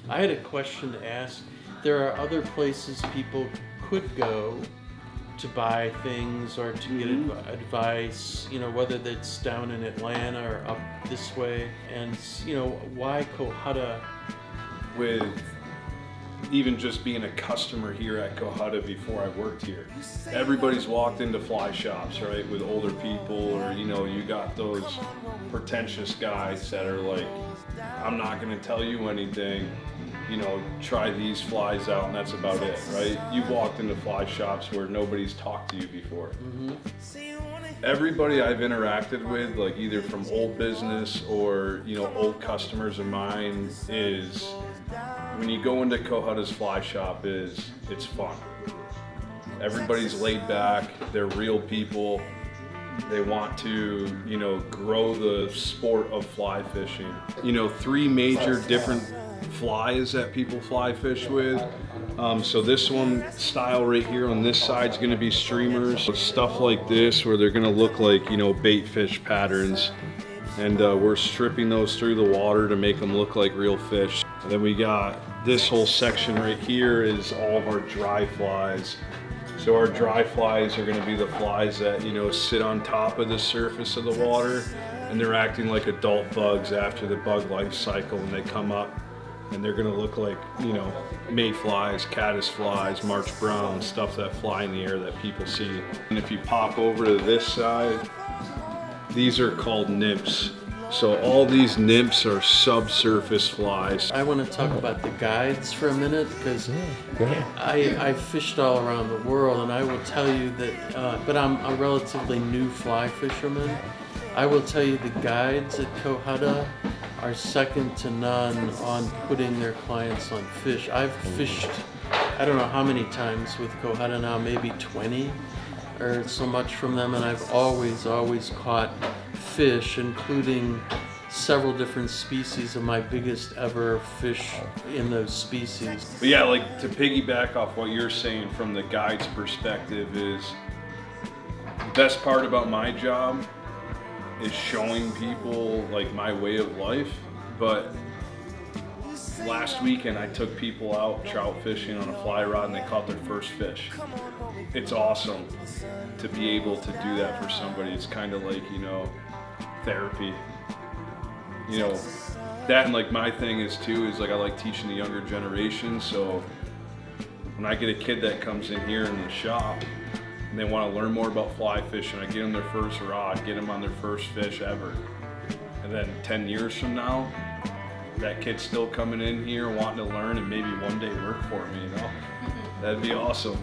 I had a question to ask. There are other places people could go to buy things or to get advice, you know, whether that's down in Atlanta or up this way. And, you know, why Cohutta? With even just being a customer here at Cohutta before I worked here, everybody's walked into fly shops, right, with older people, or you know, you got those pretentious guys that are like, I'm not going to tell you anything, you know, try these flies out and that's about it, right? You've walked into fly shops where nobody's talked to you before. Everybody I've interacted with, like either from old business or, you know, old customers of mine, is when you go into Cohutta's fly shop, it's fun. Everybody's laid back, they're real people. They want to, you know, grow the sport of fly fishing. You know, 3 major different flies that people fly fish with. So this one style right here on this side is going to be streamers. Stuff like this where they're going to look like, you know, bait fish patterns. And we're stripping those through the water to make them look like real fish. And then we got this whole section right here is all of our dry flies. So our dry flies are going to be the flies that, you know, sit on top of the surface of the water, and they're acting like adult bugs after the bug life cycle, and they come up and they're going to look like, you know, mayflies, caddisflies, March browns, stuff that fly in the air that people see. And if you pop over to this side, these are called nymphs. So all these nymphs are subsurface flies. I want to talk about the guides for a minute because I fished all around the world, and I will tell you that, but I'm a relatively new fly fisherman. I will tell you the guides at Cohutta are second to none on putting their clients on fish. I've fished, I don't know how many times with Cohutta now, maybe 20 or so much from them, and I've always caught fish, including several different species of my biggest ever fish in those species. But yeah, like to piggyback off what you're saying from the guide's perspective, is the best part about my job is showing people like my way of life. But last weekend I took people out trout fishing on a fly rod and they caught their first fish. It's awesome to be able to do that for somebody. It's kind of like, you know, therapy. You know, that, and like my thing is too, is like I like teaching the younger generation. So when I get a kid that comes in here in the shop and they want to learn more about fly fishing, I get them their first rod, get them on their first fish ever. And then 10 years from now, that kid's still coming in here wanting to learn and maybe one day work for me, you know? That'd be awesome.